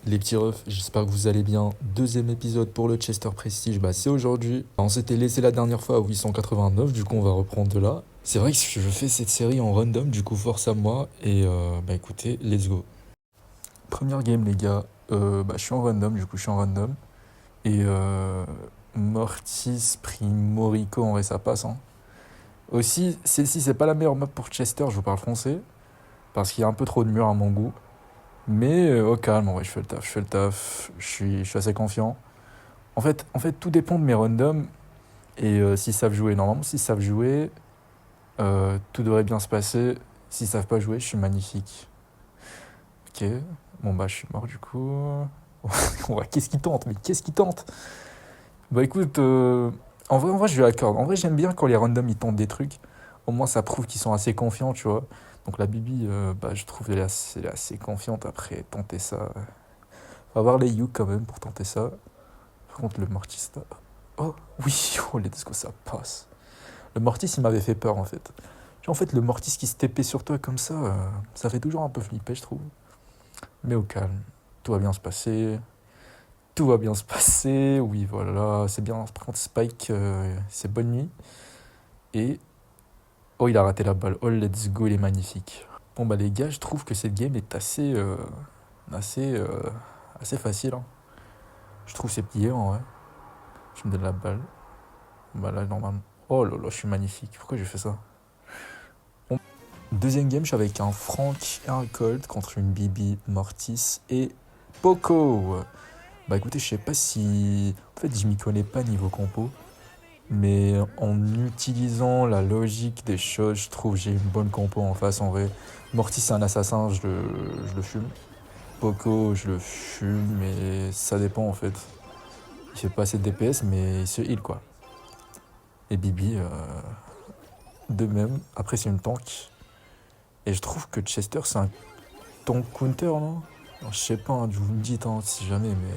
Les petits refs, j'espère que vous allez bien. Deuxième épisode pour le Chester Prestige, c'est aujourd'hui. On s'était laissé la dernière fois à 889, du coup on va reprendre de là. C'est vrai que je fais cette série en random, du coup force à moi. Et écoutez, let's go. Première game les gars, je suis en random, du coup je suis en random. Et Mortis, Primorico, en vrai ça passe. Hein. Aussi, celle-ci c'est pas la meilleure map pour Chester, je vous parle français. Parce qu'il y a un peu trop de murs à mon goût. Mais au calme, en vrai, je fais le taf, je suis assez confiant. En fait, tout dépend de mes randoms et s'ils savent jouer. Normalement, s'ils savent jouer, tout devrait bien se passer. S'ils savent pas jouer, je suis magnifique. Ok, bon je suis mort du coup. Qu'est-ce qui tente? Mais qu'est-ce qui tente? Bah écoute, en vrai, je lui accorde. En vrai, j'aime bien quand les randoms ils tentent des trucs. Au moins, ça prouve qu'ils sont assez confiants, tu vois. Donc la Bibi, je trouve elle est assez confiante après tenter ça. Faut avoir les You quand même pour tenter ça. Par contre, le Mortis. Oh, oui, oh, let's go, ça passe. Le Mortis, il m'avait fait peur en fait. En fait, le Mortis qui se TP sur toi comme ça fait toujours un peu flipper, je trouve. Mais au calme, tout va bien se passer. Tout va bien se passer. Oui, voilà, c'est bien. Par contre, Spike, c'est bonne nuit. Et. Oh, il a raté la balle. Oh, let's go, il est magnifique. Bon, les gars, je trouve que cette game est assez, euh, assez facile. Hein. Je trouve c'est plié en vrai. Je me donne la balle. Là, normalement. Oh là là, je suis magnifique. Pourquoi j'ai fait ça? Bon. Deuxième game, je suis avec un Frank et un Colt contre une Bibi, Mortis et Poco. Écoutez, je sais pas si. En fait, je m'y connais pas niveau compo. Mais en utilisant la logique des choses, je trouve que j'ai une bonne compo en face en vrai. Mortis, c'est un assassin, je le fume. Poco, je le fume, mais ça dépend en fait. Il fait pas assez de DPS, mais il se heal quoi. Et Bibi, de même. Après, c'est une tank. Et je trouve que Chester, c'est un tank counter, non? Alors, je sais pas, hein, vous me dites hein, si jamais, mais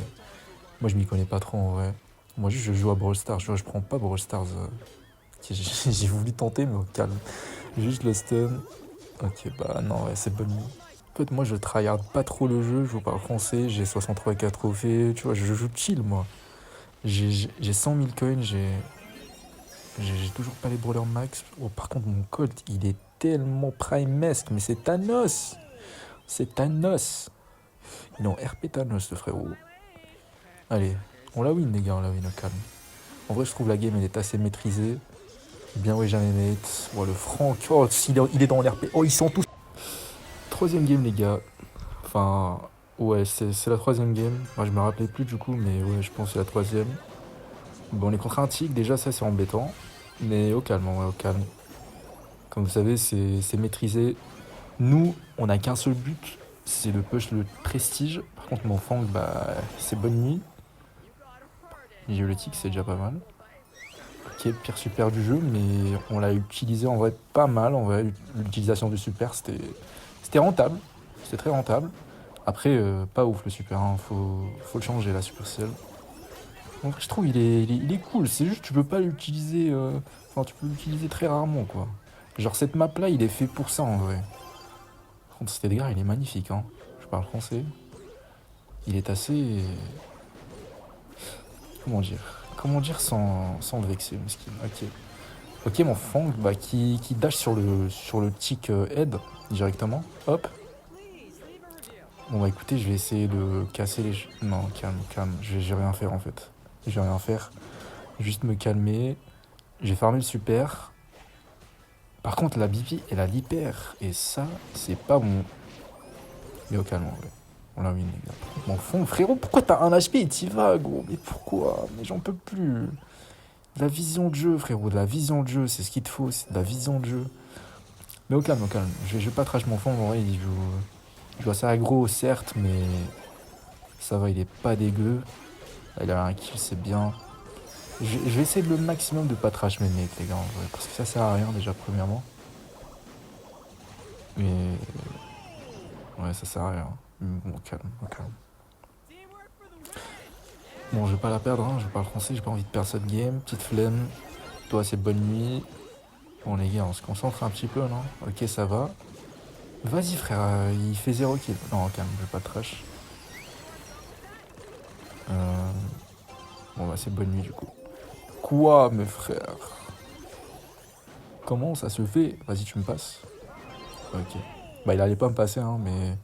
moi, je m'y connais pas trop en vrai. Moi, juste, je joue à Brawl Stars. Je prends pas Brawl Stars. J'ai voulu tenter, mais au calme. Juste le stun. Ok, non, ouais, c'est bonne nuit. En fait, moi, je tryhard pas trop le jeu. Je vous parle français. J'ai 63 4 trophées. Tu vois, je joue chill, moi. J'ai 100 000 coins. J'ai toujours pas les brawlers max. Oh, par contre, mon Colt, il est tellement primesque. Mais c'est Thanos. C'est Thanos. Il est en RP Thanos, le frérot. Allez, on la win, les gars, on la win au calme. En vrai, je trouve la game, elle est assez maîtrisée. Bien, oui, jamais mate. Oh, le Franck. Oh, il est dans l'RP. Oh, ils sont tous. Troisième game, les gars. Enfin, ouais, c'est la troisième game. Moi, je me rappelais plus du coup, mais ouais, je pense que c'est la troisième. Bon, on est contre un tigre, déjà, ça, c'est embêtant. Mais au calme, ouais, au calme. Comme vous savez, c'est maîtrisé. Nous, on n'a qu'un seul but, c'est le push, le prestige. Par contre, mon fang, c'est bonne nuit. J'ai eu le tic, c'est déjà pas mal. Ok, pire super du jeu, mais on l'a utilisé en vrai pas mal. En vrai, l'utilisation du super, c'était rentable. C'était très rentable. Après, pas ouf le super, hein. Faut le changer, la supercell. Donc, je trouve il est cool. C'est juste tu peux pas l'utiliser. Enfin, tu peux l'utiliser très rarement, quoi. Genre, cette map là, il est fait pour ça en vrai. Par contre, cet Edgar, il est magnifique, hein. Je parle français. Il est assez. Comment dire sans le vexer, mesquine. Ok. Ok, mon Fang qui dash sur le tick head directement. Hop. Bon, écoutez, je vais essayer de casser les. Non, calme, calme. Je vais rien faire en fait. Je vais rien faire. Juste me calmer. J'ai farmé le super. Par contre, la Bibi, elle a l'hyper. Et ça, c'est pas bon. Mais au calme, en vrai. On l'a win, les gars. Mon fond, frérot, pourquoi t'as un HP et t'y vas, gros? Mais pourquoi? Mais j'en peux plus. De la vision de jeu, frérot. De la vision de jeu, c'est ce qu'il te faut. C'est de la vision de jeu. Mais au calme, au calme. Je vais pas trash mon fond, en vrai, il joue assez aggro, certes, mais ça va, il est pas dégueu. Là, il a un kill, c'est bien. Je vais essayer de le maximum de pas trash mes mates, les gars, en vrai, parce que ça sert à rien, déjà, premièrement. Mais ouais, ça sert à rien. Bon, calme, au calme. Bon, je vais pas la perdre, hein, je parle français, j'ai pas envie de perdre cette game. Petite flemme. Toi, c'est bonne nuit. Bon, les gars, on se concentre un petit peu, non? Ok, ça va. Vas-y, frère, il fait 0 kill. Non, calme, je vais pas trash. Ouais, c'est bonne nuit du coup. Quoi, mes frères? Comment ça se fait? Vas-y, tu me passes. Ok. Bah, il allait pas me passer, hein, mais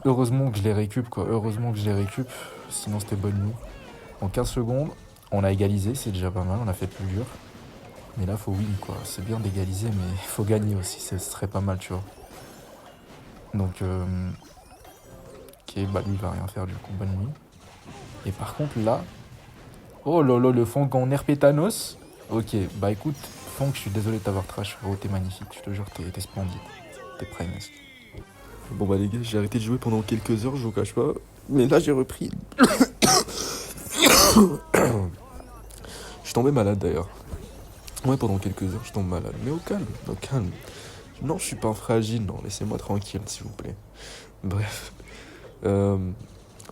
heureusement que je les récup, quoi. Heureusement que je les récup. Sinon, c'était bonne nuit. En 15 secondes, on a égalisé, c'est déjà pas mal, on a fait plus dur. Mais là, faut win, quoi. C'est bien d'égaliser, mais il faut gagner aussi, ce serait pas mal, tu vois. Donc, ok, bah lui, il va rien faire du coup, bonne nuit. Et par contre, là, oh lolo, le Fong en Herpétanos. Ok, bah écoute, Fong, je suis désolé de t'avoir trash, frérot, t'es magnifique, je te jure, t'es splendide. T'es primesque. Bon bah les gars, j'ai arrêté de jouer pendant quelques heures, je vous cache pas. Mais là j'ai repris. Je suis tombé malade d'ailleurs. Ouais, pendant quelques heures, je tombe malade. Mais au calme, au calme. Non, je suis pas fragile, non, laissez-moi tranquille, s'il vous plaît. Bref. Euh,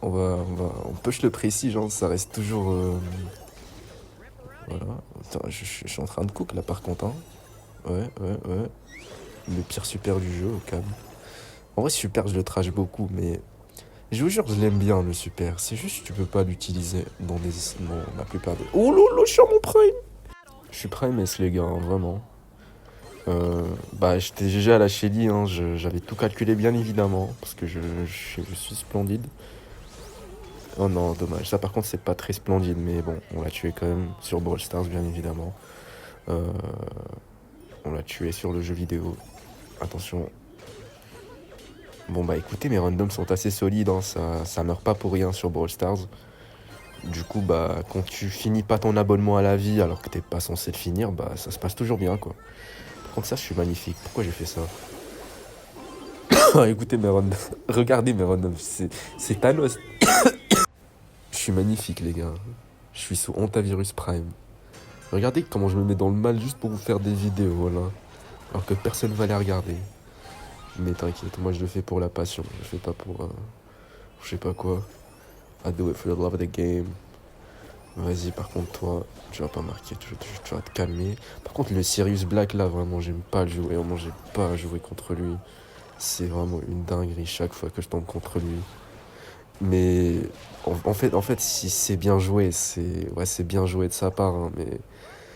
on push le précis, genre, ça reste toujours. Voilà. Attends, je suis en train de cook là par contre, hein. Ouais. Le pire super du jeu, au calme. En vrai, super, je le trash beaucoup, mais je vous jure, je l'aime bien le super. C'est juste que tu peux pas l'utiliser dans la plupart des. Oh lolo, je suis en mon prime! Je suis prime S, les gars, hein, vraiment. Bah, j'étais GG à la Shelly, hein, j'avais tout calculé bien évidemment, parce que je suis splendide. Oh non, dommage. Ça, par contre, c'est pas très splendide, mais bon, on l'a tué quand même sur Brawl Stars, bien évidemment. Euh, on l'a tué sur le jeu vidéo. Attention. Bon, bah écoutez, mes randoms sont assez solides, hein, ça meurt pas pour rien sur Brawl Stars. Du coup, bah, quand tu finis pas ton abonnement à la vie alors que t'es pas censé le finir, bah, ça se passe toujours bien, quoi. Par contre, ça, je suis magnifique. Pourquoi j'ai fait ça? Écoutez mes randoms. Regardez mes randoms. C'est Thanos. Je suis magnifique, les gars. Je suis sous Hantavirus Prime. Regardez comment je me mets dans le mal juste pour vous faire des vidéos, voilà. Alors que personne va les regarder. Mais t'inquiète, moi je le fais pour la passion. Je le fais pas pour. Je sais pas quoi. I do it for the love of the game. Vas-y, par contre, toi, tu vas pas marquer. Tu vas te calmer. Par contre, le Sirius Black là, vraiment, j'aime pas le jouer. Vraiment, j'aime pas jouer contre lui. C'est vraiment une dinguerie chaque fois que je tombe contre lui. Mais en fait, si c'est bien joué, c'est bien joué de sa part, hein, mais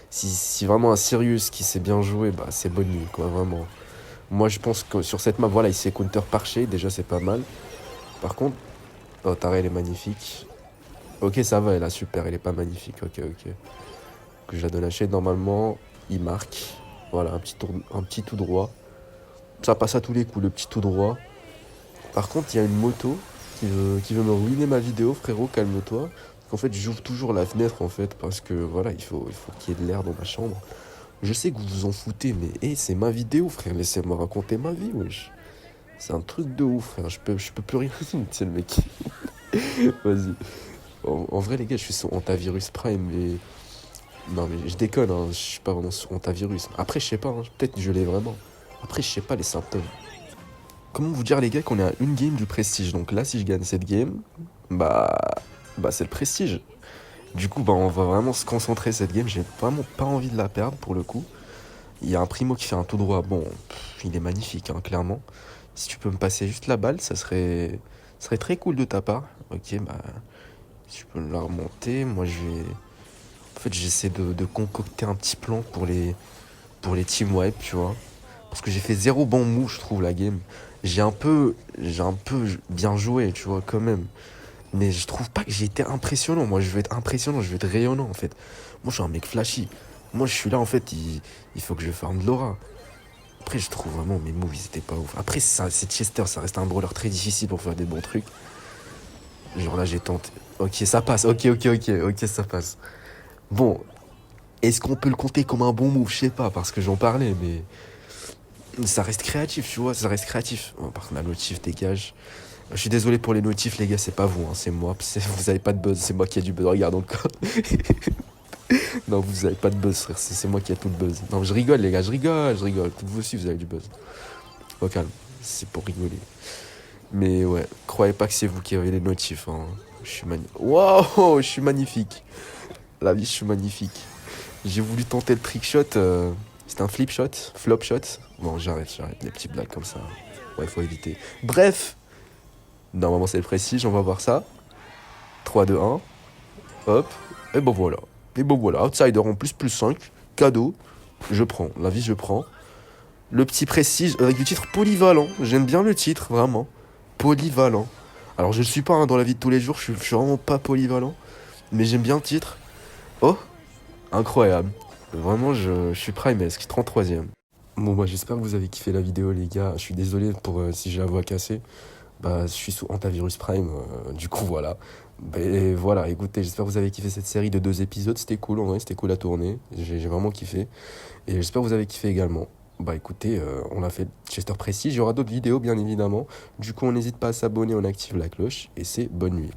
si vraiment un Sirius qui sait bien jouer, bah c'est bonne nuit, quoi, vraiment. Moi, je pense que sur cette map, voilà, il sait counter par shade, déjà c'est pas mal. Par contre, oh, Tara, elle est magnifique. Ok, ça va, elle est super, elle est pas magnifique, ok. Que je la donne à shade, normalement, il marque. Voilà, un petit tout droit. Ça passe à tous les coups, le petit tout droit. Par contre, il y a une moto qui veut me ruiner ma vidéo, frérot, calme-toi. En fait, j'ouvre toujours la fenêtre, en fait, parce que, voilà, il faut qu'il y ait de l'air dans ma chambre. Je sais que vous vous en foutez, mais hey, c'est ma vidéo, frère, laissez-moi raconter ma vie, wesh. C'est un truc de ouf, frère, je peux plus rien dire, c'est le mec. Vas-y. En vrai, les gars, je suis sur Hantavirus Prime, mais... Non, mais je déconne, hein, je suis pas vraiment sur Hantavirus. Après, je sais pas, hein, peut-être que je l'ai vraiment. Après, je sais pas les symptômes. Comment vous dire, les gars, qu'on est à une game du prestige. Donc là, si je gagne cette game, bah, c'est le prestige. Du coup, bah, on va vraiment se concentrer cette game. J'ai vraiment pas envie de la perdre pour le coup. Il y a un primo qui fait un tout droit. Bon, il est magnifique, hein, clairement. Si tu peux me passer juste la balle, ça serait très cool de ta part. Ok, bah, si tu peux la remonter, moi je vais. En fait, j'essaie de concocter un petit plan pour les team wipe, tu vois. Parce que j'ai fait zéro bon move, je trouve, la game. J'ai un peu bien joué, tu vois, quand même. Mais je trouve pas que j'ai été impressionnant. Moi, je veux être impressionnant, je veux être rayonnant, en fait. Moi, je suis un mec flashy. Moi, je suis là, en fait, il faut que je farme de l'aura. Après, je trouve vraiment mes moves, ils étaient pas ouf. Après, c'est Chester, ça reste un brawler très difficile pour faire des bons trucs. Genre là, j'ai tenté. Ok, ça passe. Ok, ça passe. Bon, est-ce qu'on peut le compter comme un bon move? Je sais pas, parce que j'en parlais, mais ça reste créatif, tu vois, ça reste créatif. Oh, par contre, la notif dégage. Je suis désolé pour les notifs, les gars, c'est pas vous, hein, c'est moi. Vous avez pas de buzz, c'est moi qui ai du buzz. Regarde encore. Non, vous avez pas de buzz, frère, c'est moi qui ai tout le buzz. Non, je rigole, les gars, je rigole. Vous aussi, vous avez du buzz. Au calme, c'est pour rigoler. Mais ouais, croyez pas que c'est vous qui avez les notifs, hein. Je suis magnifique. Waouh, je suis magnifique. La vie, je suis magnifique. J'ai voulu tenter le trick shot. C'était un flip shot, flop shot. Bon, j'arrête. Les petits blagues comme ça. Ouais, faut éviter. Bref. Normalement, c'est le prestige, on va voir ça. 3, 2, 1. Hop. Et ben voilà. Et ben voilà. Outsider en plus, plus 5. Cadeau. Je prends. La vie, je prends. Le petit prestige avec du titre polyvalent. J'aime bien le titre, vraiment. Polyvalent. Alors, je ne le suis pas hein, dans la vie de tous les jours. Je suis vraiment pas polyvalent. Mais j'aime bien le titre. Oh, incroyable. Vraiment, je suis primesque. 33e. Bon, bah, j'espère que vous avez kiffé la vidéo, les gars. Je suis désolé pour si j'ai la voix cassée. Bah, je suis sous Antivirus Prime. Du coup, voilà. Et voilà, écoutez, j'espère que vous avez kiffé cette série de 2 épisodes. C'était cool, en vrai, c'était cool à tourner. J'ai vraiment kiffé. Et j'espère que vous avez kiffé également. Bah écoutez, on a fait Chester Prestige. Il y aura d'autres vidéos, bien évidemment. Du coup, on n'hésite pas à s'abonner, on active la cloche. Et c'est bonne nuit.